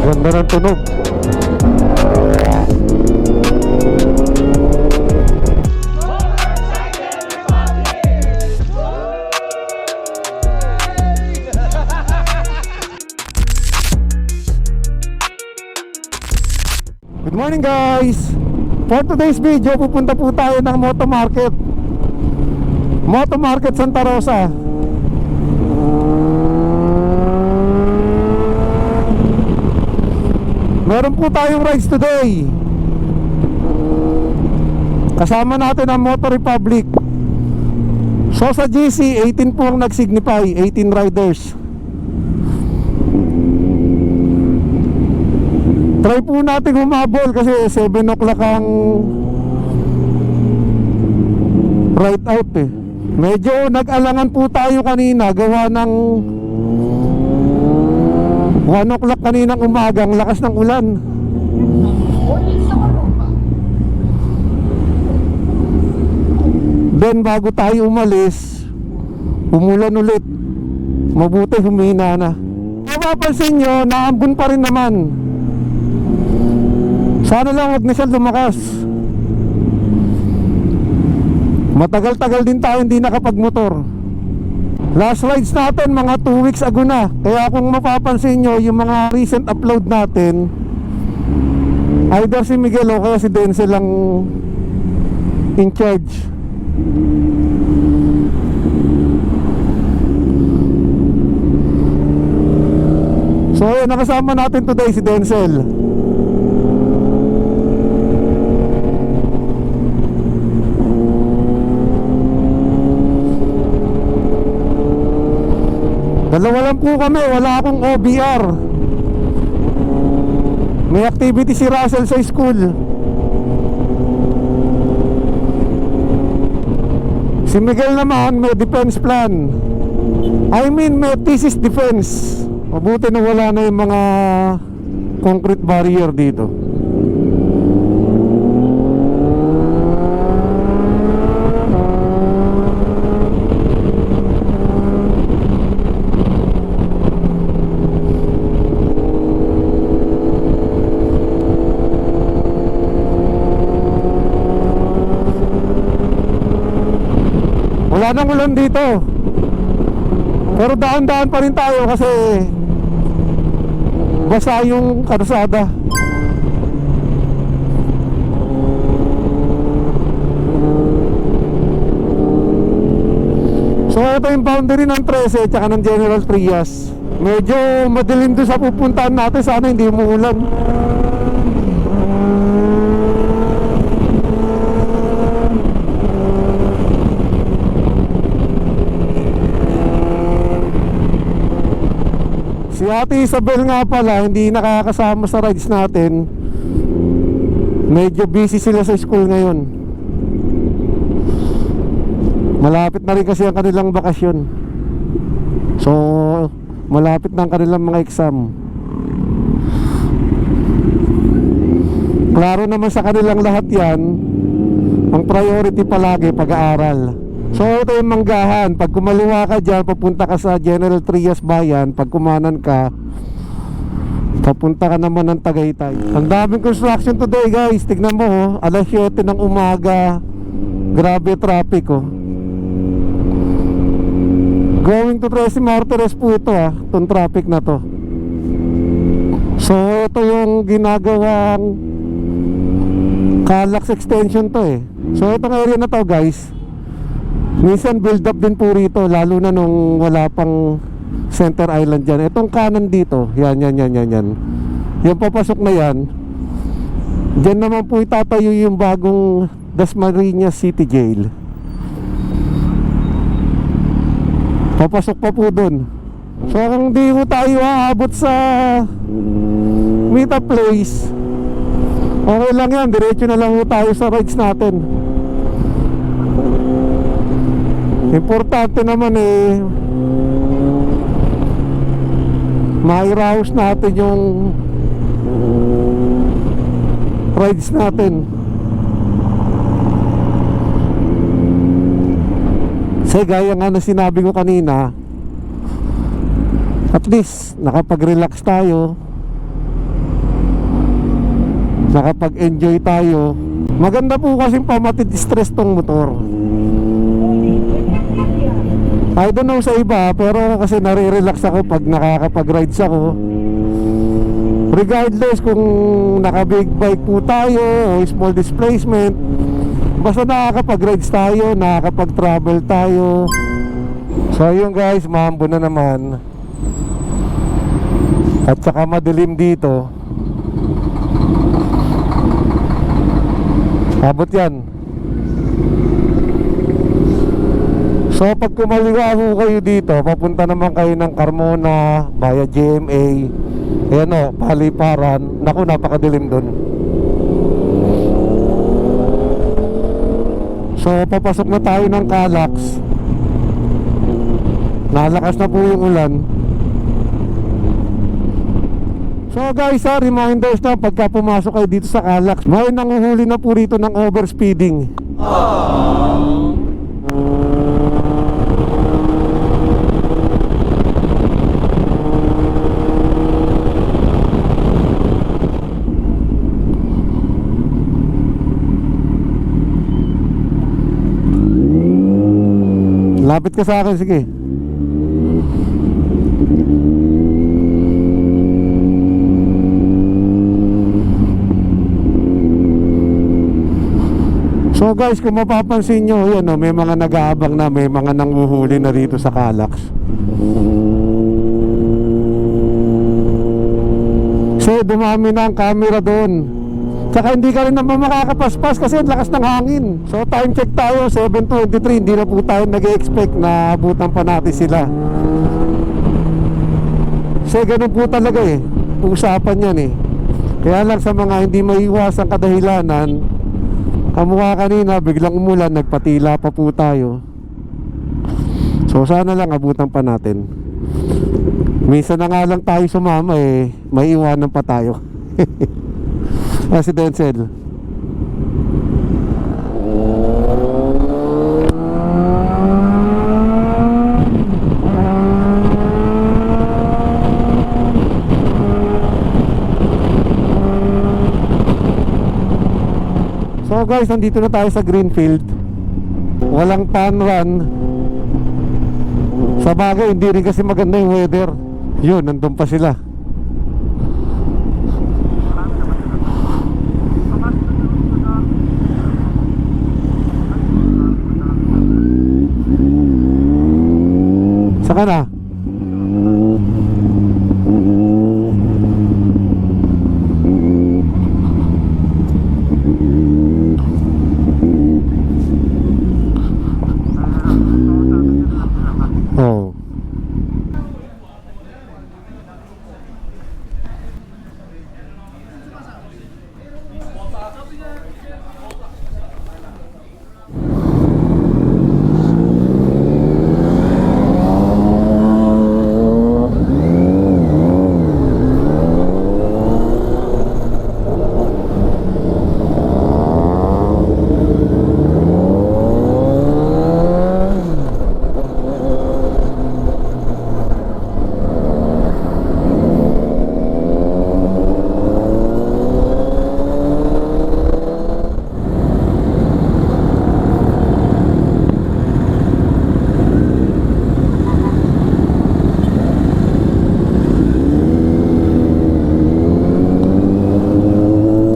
Ganda ng tunog. Good morning guys! For today's video, pupunta po tayo ng Moto Market Santa Rosa. Meron po tayong rides today. Kasama natin ang Moto Republic. So sa GC, 18 po ang nag-signify, 18 riders. Try po natin humabol kasi 7 o'clock ang ride out eh. Medyo nag-alangan po tayo kanina, gawa ng 1 o'clock kaninang umaga, ang lakas ng ulan. Then bago tayo umalis, umulan ulit. Mabuti humina na. Mapapansin nyo, naambun pa rin naman. Sana lang wag na siya lumakas. Matagal-tagal din tayo hindi nakapagmotor. Last rides natin mga 2 weeks ago na. Kaya kung mapapansin nyo, yung mga recent upload natin, either si Miguel o kaya si Denzel ang in charge. So ayun, nakasama natin today si Denzel. Dalawa lang po kami, wala akong OBR. May activity si Russell sa school. Si Miguel naman may defense plan. May thesis defense. Mabuti na wala na yung mga concrete barrier dito. Wala nang ulan dito. Pero daan-daan pa rin tayo kasi basa yung kalsada. So ito yung boundary ng 13 tsaka ng General Trias. Medyo madilim doon sa pupuntahan natin. Sana hindi umuulan. Si Ate Isabel nga pala hindi nakakasama sa rides natin. Medyo busy sila sa school ngayon. Malapit na rin kasi ang kanilang bakasyon. So malapit na ang kanilang mga exam. Klaro naman sa kanilang lahat yan. Ang priority palagi pag-aaral. So ito yung Manggahan. Pag kumaliwa ka dyan, papunta ka sa General Trias Bayan. Pag kumanan ka, papunta ka naman ng Tagaytay. Ang daming construction today guys. Tignan mo oh, alas 7 ng umaga. Grabe traffic oh. Going to Trece Martires po ito ah, itong traffic na to. So ito yung ginagawang Calax extension to eh. So itong area na to guys, minsan build up din po rito, lalo na nung wala pang Center Island dyan. Itong kanan dito, yan. Yung papasok na yan, dyan naman po itatayo yung bagong Dasmariñas City Jail. Papasok pa po dun. So kung di ko tayo aabot sa meet-up place, okay lang yan, diretso na lang po tayo sa rides natin. Importante naman eh, mairaos natin yung rides natin. Kasi gaya nga na sinabi ko kanina, at least nakapag-relax tayo. nakapag-enjoy tayo. Maganda po kasi pamatid stress tong motor. I don't know sa iba, pero kasi nare-relax ako pag nakakapag-rides ako. Regardless kung naka-big bike po tayo o small displacement, basta nakakapag-rides tayo, nakakapag-travel tayo. So yun guys, mahambo na naman. At saka madilim dito. Abot yan. So pag kumaliwa ho kayo dito, papunta naman kayo ng Carmona via GMA. Ayan o, Paliparan. Naku, napakadilim dun. So papasok na tayo ng Calax. Nalakas na po yung ulan. So guys, reminders na pagka pumasok kayo dito sa Calax, may nanguhuli na po rito ng overspeeding. Lapit ka sa akin, sige. So guys, kung mapapansin nyo, yan, may mga nag-aabang na, may mga nanguhuli na rito sa Calax. So dumami na ang camera doon. Saka hindi ka rin naman makakapaspas kasi ang lakas ng hangin. So time check tayo, 7:23. Hindi na po tayo nag-expect na abutan pa natin sila. So ganun po talaga eh, usapan yan eh. Kaya lang sa mga hindi maiwasang kadahilanan, kamukha kanina, biglang umulan, nagpatila pa po tayo. So sana lang abutan pa natin. Minsan na nga lang tayo sumama eh, may iwanan pa tayo. Residential. So guys, nandito na tayo sa Greenfield. Walang pan run. Sa bagay, hindi rin kasi maganda yung weather. Yun, nandun pa sila. Saka na. Oh.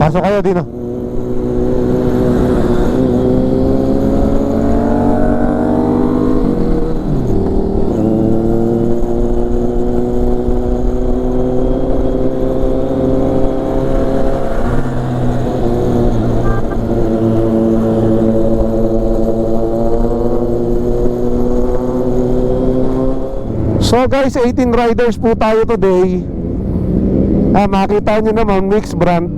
Pasok kayo dito. So guys, 18 riders po tayo today. Makita nyo naman, mixed brand.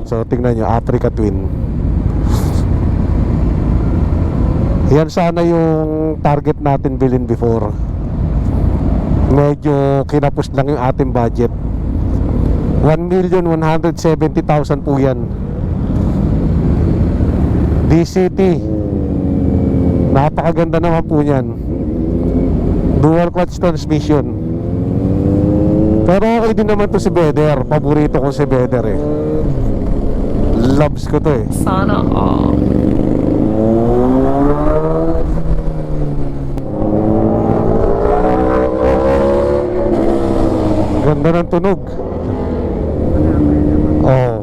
So tingnan nyo, Africa Twin. Yan sana yung target natin bilhin before. Medyo kinapos lang yung ating budget. 1,170,000 po yan. DCT, napakaganda naman po yan. Dual clutch transmission. Pero okay din naman to si Beder. Paborito ko si Beder eh. Loves ko to eh. Sana all. Ganda ng tunog. Oo.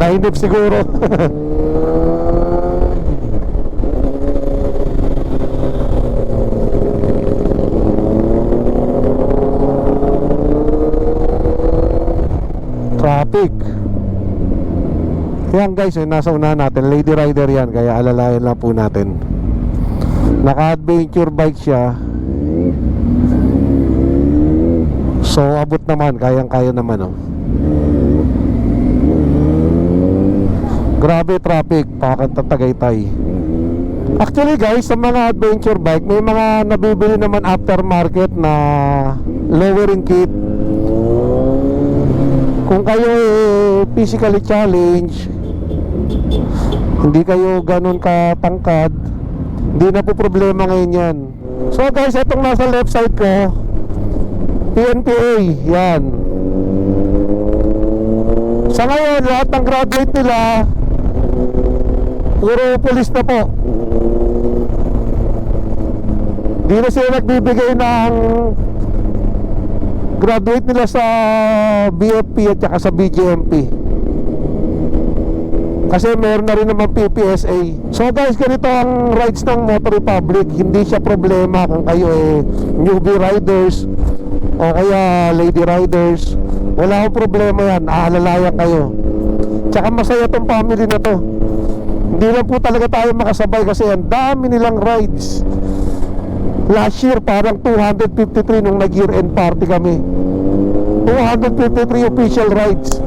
Nainip siguro. Traffic. Yan guys, nasa unahan natin. Lady Rider yan, kaya alalayan lang po natin. Naka-adventure bike siya. So abot naman, kayang-kaya naman oh. Grabe traffic, pakakanta Tagaytay. Actually guys, sa mga adventure bike, may mga nabibili naman aftermarket na lowering kit. Kung kayo physically challenged, hindi kayo ganun katangkad, hindi na po problema ngayon yan. So guys, itong nasa left side ko, PNPA, yan. Sa ngayon, lahat ng graduate nila puro police na po. Di na sila nagbibigay ng graduate nila sa BFP at saka sa BGMP, kasi meron na rin naman PPSA. So guys, ganito ang rides ng Motor Republic. Hindi siya problema kung kayo newbie riders o kaya lady riders. Wala akong problema yan, aalalayan kayo. Tsaka masaya tong family na to. Hindi lang po talaga tayo makasabay kasi ang dami nilang rides. Last year parang 253 nung nag year end party kami. 253 official rides.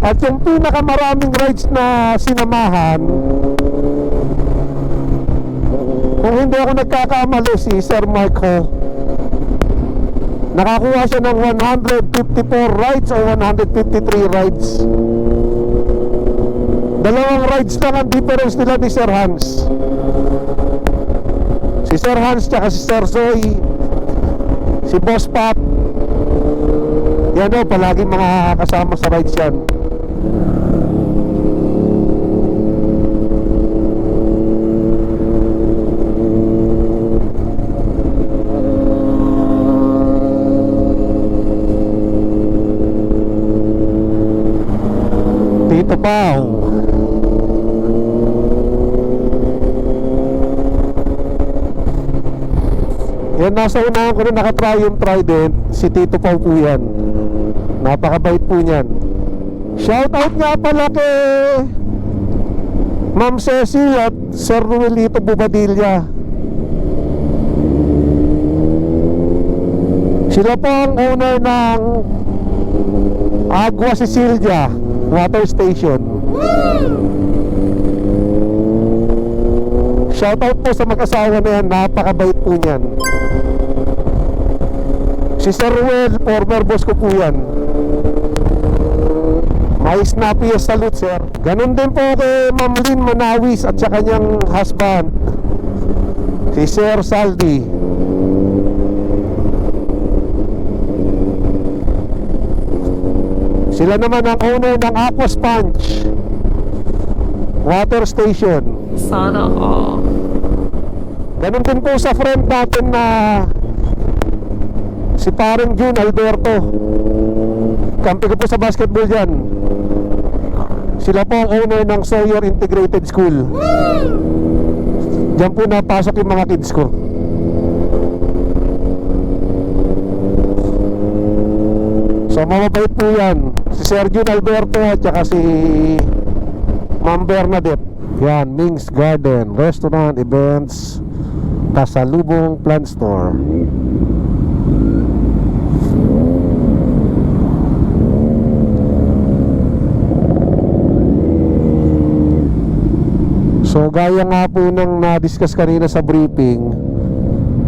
At yung pinakamaraming rides na sinamahan, kung hindi ako nagkakamali, si Sir Marco, nakakuha siya ng 154 rides o 153 rides. Dalawang rides lang ang difference nila ni Sir Hans. Si Sir Hans tsaka si Sir Zoe, si Boss Pat, yan o, palaging mga kasama sa rides yan. Tito Pao. Yan, nasa unahan ko rin naka-Triumph Trident. Si Tito Pao po yan. Napakabait po niyan. Shoutout nga pala kay Ma'am Cecil at Sir Ruelito Bubadilla. Sila po ang owner ng Agua Sicilia Water Station. Shoutout po sa mag-asawa na yan. Napakabait po niyan. Si Sir Ruel, former boss ko po yan. May snappiest salute, sir. Ganon din po kay Ma'am Lynn Manawis at sa kanyang husband, si Sir Saldi. Sila naman ang owner ng Aqua Sponge Water Station. Sana all. Ganon din po sa friend natin na si parang June Alberto. Kampi ko po sa basketball dyan. Sila po ang owner ng Sawyer Integrated School. Diyan po napasok yung mga kids ko. So mamabait po yan. Si Sir June Alberto at saka si Ma'am Bernadette. Yan, Ming's Garden Restaurant, Events, Pasalubong Plant Store. So gaya nga po ng na-discuss kanina sa briefing,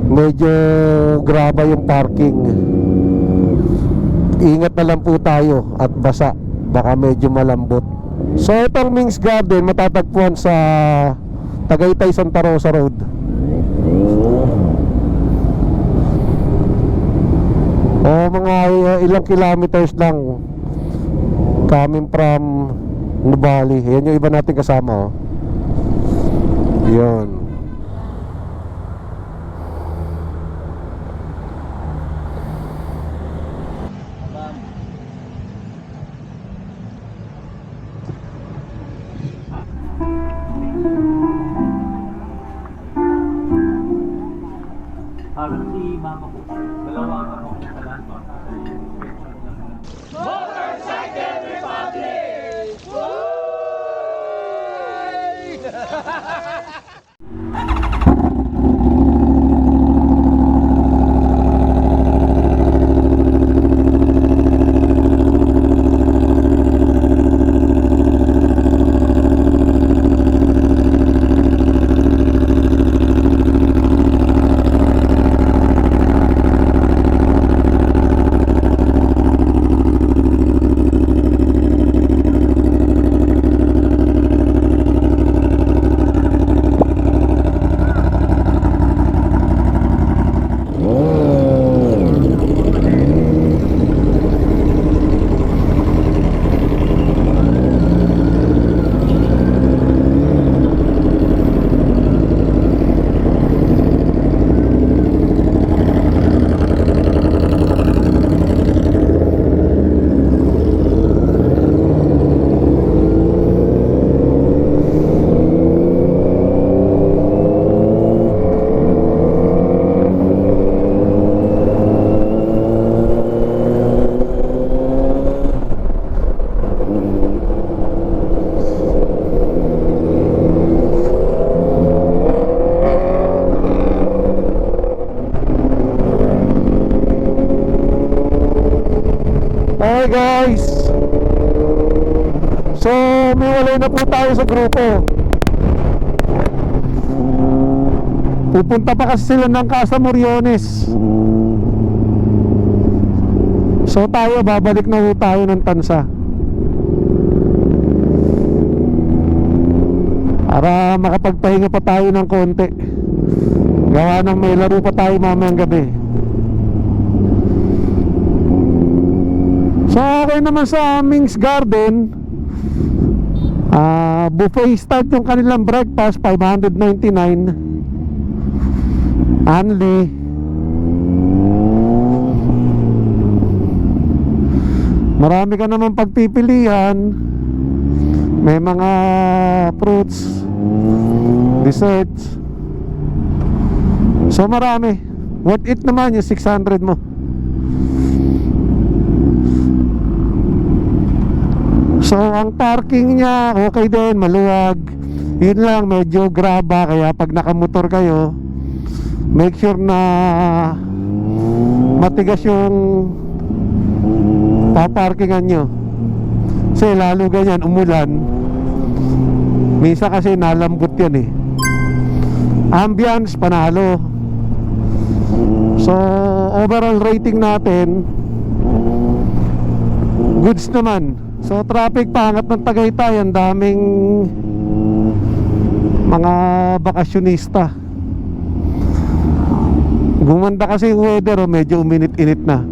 medyo graba yung parking. Ingat na lang po tayo at basa, baka medyo malambot. So itong Ming's Garden matatagpuan sa Tagaytay Santa Rosa Road. O mga ilang kilometers lang coming from Nubali. Yan yung iba natin kasama, oh. Yun. Parang si mama ko, dalawa ako sa landmark. Okay guys, so may walay na po tayo sa grupo. Pupunta pa kasi sila ng Casa Moriones. So tayo, babalik na po tayo ng Tansa para makapagpahinga pa tayo ng konti. Gawa ng may laro pa tayo mamayang gabi. So okay naman sa Ming's Garden, buffet start yung kanilang breakfast, 599 only. Marami ka naman pagpipilian. May mga fruits, desserts. So marami. Worth it naman yung 600 mo. So ang parking niya okay din, maluwag. Yun lang, medyo graba. Kaya pag nakamotor kayo, make sure na matigas yung paparkingan nyo. Kasi lalo ganyan, umulan, minsan kasi nalambot yan eh. Ambience, panalo. So overall rating natin, goods naman. So traffic, pangat ng Tagaytay, ang daming mga bakasyonista. Gumanda kasi yung weather, oh, medyo uminit-init na.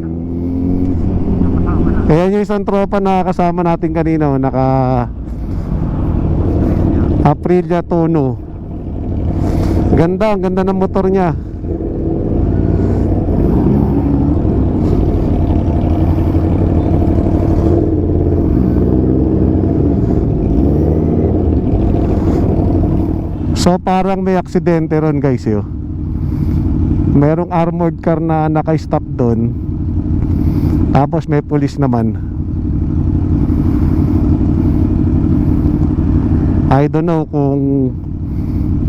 Kaya yung isang tropa na kasama natin kanina, oh, naka Aprilia Tono. Ganda, ang ganda ng motor niya. So parang may aksidente ron guys, yo. Merong armored car na naka-stop doon. Tapos may pulis naman. I don't know kung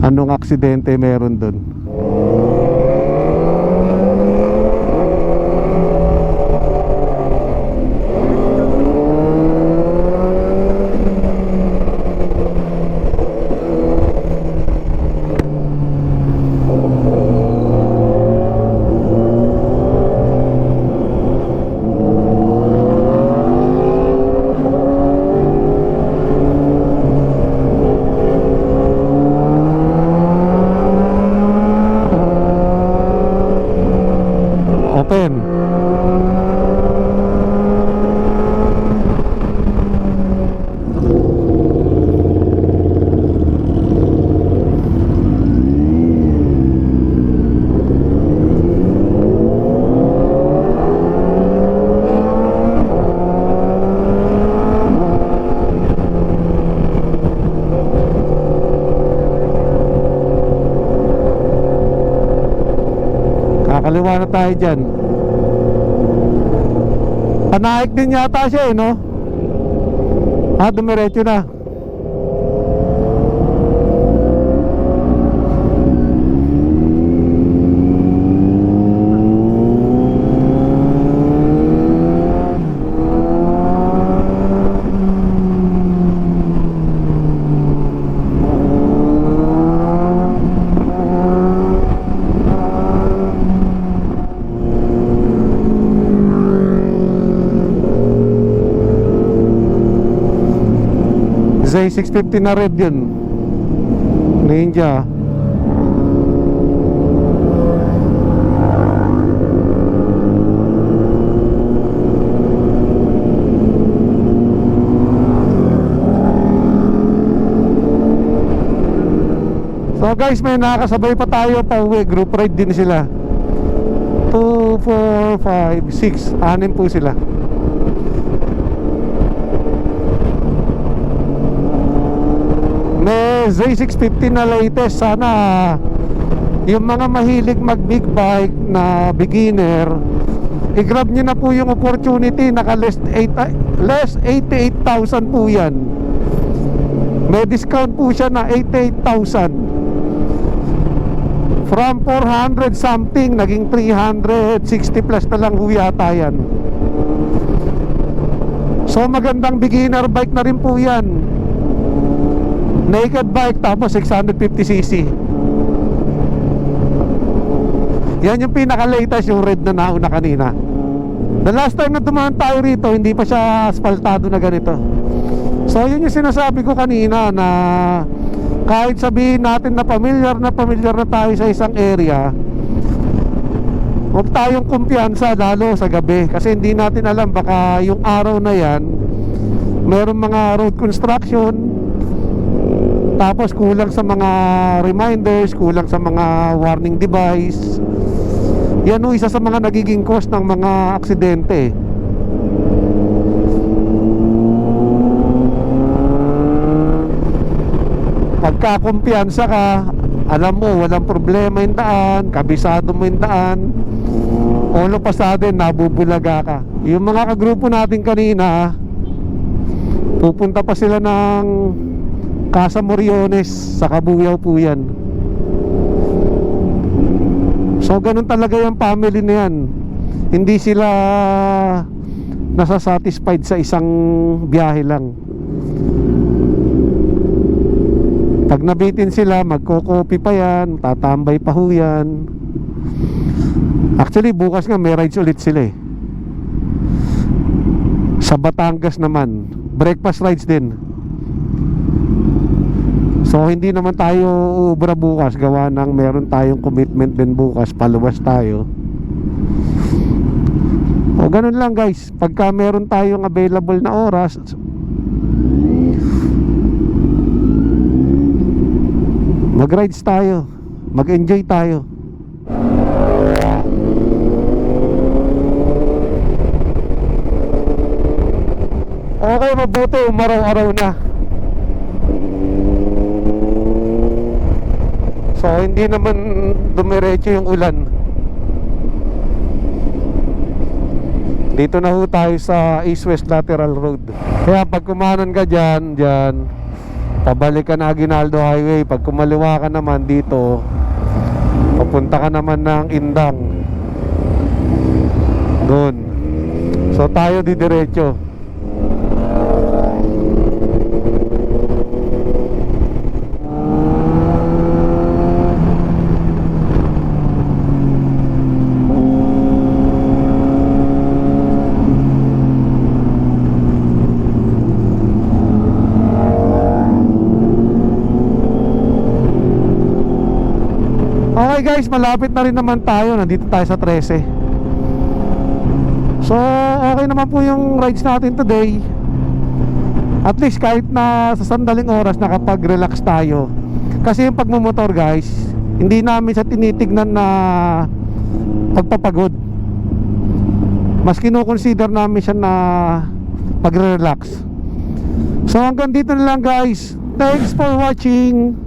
anong aksidente meron doon. Kakaliwa na tayo dyan. Panaik din yata siya no? Dumiretso na. Z650 na red yun, Ninja. So guys, may nakakasabay pa tayo pa uwi. Group ride din sila. 2, 4, 5, 6 6 po sila. May Z650 na latest. Sana yung mga mahilig mag big bike na beginner, i-grab nyo na po yung opportunity. Naka less 88,000 po yan. May discount po siya na 88,000. From 400 something naging 360 plus na lang ho yata yan. So magandang beginner bike na rin po yan. Naked bike, tapos 650cc. Yan yung pinaka-latest, yung red na nauna kanina. The last time na dumaan tayo rito, hindi pa siya asfaltado na ganito. So yun yung sinasabi ko kanina, na kahit sabihin natin na familiar na tayo sa isang area, huwag tayong kumpiyansa lalo sa gabi. Kasi hindi natin alam, baka yung araw na yan merong mga road construction, tapos kulang sa mga reminders, kulang sa mga warning device. Yan o isa sa mga nagiging cause ng mga aksidente. Pagka kumpiyansa ka, alam mo walang problema yung daan, kabisado mo yung daan, all of a sudden nabubulaga ka. Yung mga kagrupo natin kanina, pupunta pa sila ng Casa Moriones, sa Kabuyaw po yan. So ganun talaga yung family na yan. Hindi sila nasasatisfied sa isang biyahe lang. Pag nabitin sila, magko-copy pa yan, tatambay pa ho yan. Actually bukas nga may rides ulit sila eh. Sa Batangas naman, breakfast rides din. So hindi naman tayo ubra bukas, gawa ng meron tayong commitment din bukas, paluwas tayo. O ganun lang guys, pagka meron tayong available na oras, mag-rides tayo, mag-enjoy tayo. Okay, mabuti, umaraw-araw na. So hindi naman dumiretso yung ulan. Dito na ho tayo sa East-West Lateral Road. Kaya pag kumanan ka dyan, pabalik ka na Aguinaldo Highway. Pag kumaliwa ka naman dito, papunta ka naman ng Indang. Doon. So tayo didiretso. Okay guys, malapit na rin naman tayo. Nandito tayo sa 13. So okay naman po yung rides natin today. At least kahit na sa sandaling oras nakapag-relax tayo. Kasi yung pagmumotor guys, hindi namin sa tinitignan na pagpapagod. Mas kinukonsider namin siya na pagre-relax. So hanggang dito na lang guys. Thanks for watching.